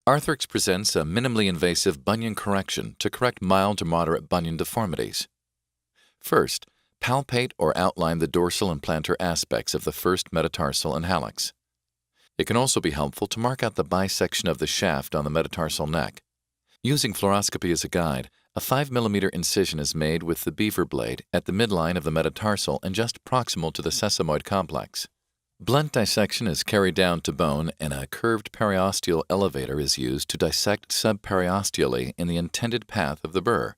Arthrix presents a minimally invasive bunion correction to correct mild to moderate bunion deformities. First, palpate or outline the dorsal and plantar aspects of the first metatarsal and hallux. It can also be helpful to mark out the bisection of the shaft on the metatarsal neck. Using fluoroscopy as a guide, a 5 mm incision is made with the beaver blade at the midline of the metatarsal and just proximal to the sesamoid complex. Blunt dissection is carried down to bone, and a curved periosteal elevator is used to dissect subperiosteally in the intended path of the burr.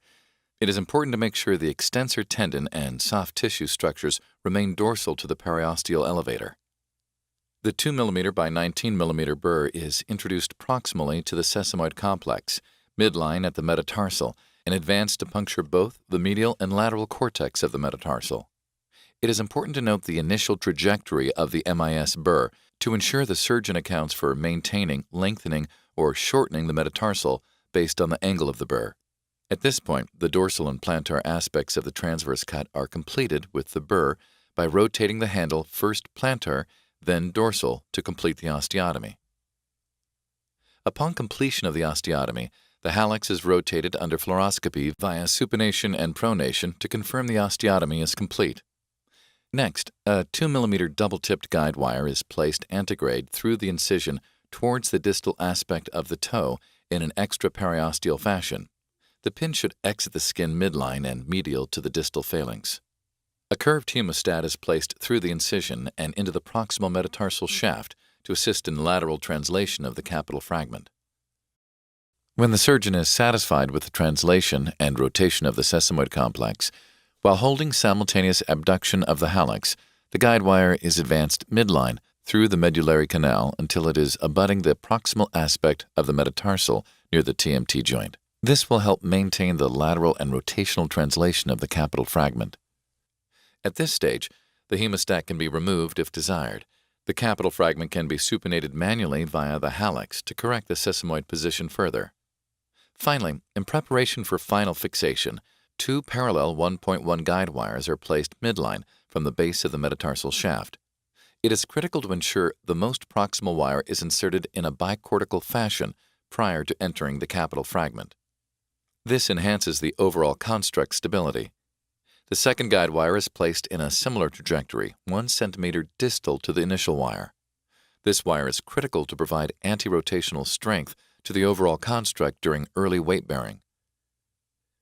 It is important to make sure the extensor tendon and soft tissue structures remain dorsal to the periosteal elevator. The 2 mm by 19 mm burr is introduced proximally to the sesamoid complex, midline at the metatarsal, and advanced to puncture both the medial and lateral cortex of the metatarsal. It is important to note the initial trajectory of the MIS burr to ensure the surgeon accounts for maintaining, lengthening, or shortening the metatarsal based on the angle of the burr. At this point, the dorsal and plantar aspects of the transverse cut are completed with the burr by rotating the handle first plantar, then dorsal to complete the osteotomy. Upon completion of the osteotomy, the hallux is rotated under fluoroscopy via supination and pronation to confirm the osteotomy is complete. Next, a 2 mm double-tipped guide wire is placed antegrade through the incision towards the distal aspect of the toe in an extraperiosteal fashion. The pin should exit the skin midline and medial to the distal phalanx. A curved hemostat is placed through the incision and into the proximal metatarsal shaft to assist in lateral translation of the capital fragment. When the surgeon is satisfied with the translation and rotation of the sesamoid complex, while holding simultaneous abduction of the hallux, the guide wire is advanced midline through the medullary canal until it is abutting the proximal aspect of the metatarsal near the TMT joint. This will help maintain the lateral and rotational translation of the capital fragment. At this stage, the hemostat can be removed if desired. The capital fragment can be supinated manually via the hallux to correct the sesamoid position further. Finally, in preparation for final fixation, 2 parallel 1.1 guide wires are placed midline from the base of the metatarsal shaft. It is critical to ensure the most proximal wire is inserted in a bicortical fashion prior to entering the capital fragment. This enhances the overall construct stability. The second guide wire is placed in a similar trajectory, 1 cm distal to the initial wire. This wire is critical to provide anti-rotational strength to the overall construct during early weight bearing.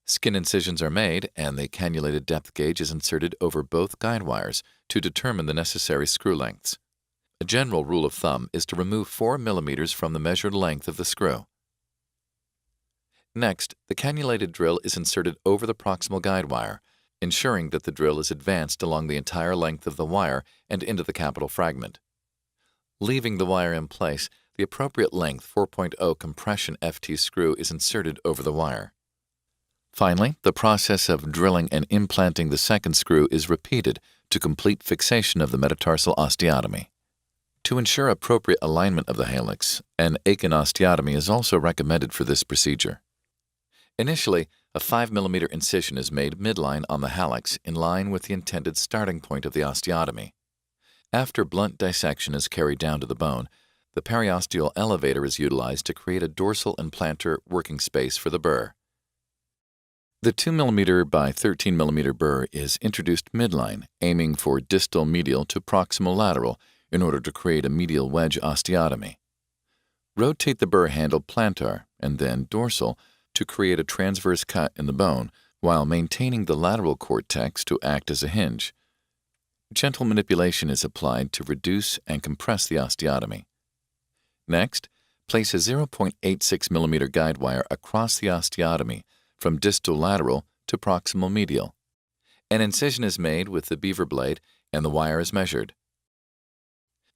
Skin incisions are made, and the cannulated depth gauge is inserted over both guide wires to determine the necessary screw lengths. A general rule of thumb is to remove 4 mm from the measured length of the screw. Next, the cannulated drill is inserted over the proximal guide wire, ensuring that the drill is advanced along the entire length of the wire and into the capital fragment. Leaving the wire in place, the appropriate length 4.0 compression FT screw is inserted over the wire. Finally, the process of drilling and implanting the second screw is repeated to complete fixation of the metatarsal osteotomy. To ensure appropriate alignment of the hallux, an Aiken osteotomy is also recommended for this procedure. Initially, a 5 mm incision is made midline on the hallux in line with the intended starting point of the osteotomy. After blunt dissection is carried down to the bone, the periosteal elevator is utilized to create a dorsal and plantar working space for the burr. The 2 mm by 13 mm burr is introduced midline, aiming for distal medial to proximal lateral in order to create a medial wedge osteotomy. Rotate the burr handle plantar and then dorsal to create a transverse cut in the bone while maintaining the lateral cortex to act as a hinge. Gentle manipulation is applied to reduce and compress the osteotomy. Next, place a 0.86 mm guide wire across the osteotomy from distal lateral to proximal medial. An incision is made with the beaver blade and the wire is measured.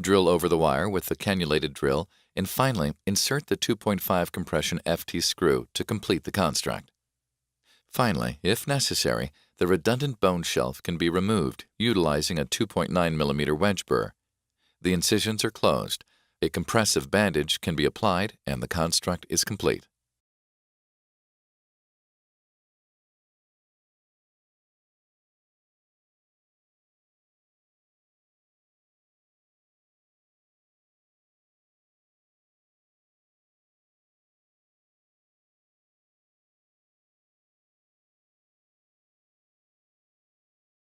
Drill over the wire with the cannulated drill, and finally insert the 2.5 compression FT screw to complete the construct. Finally, if necessary, the redundant bone shelf can be removed utilizing a 2.9 mm wedge burr. The incisions are closed, a compressive bandage can be applied, and the construct is complete.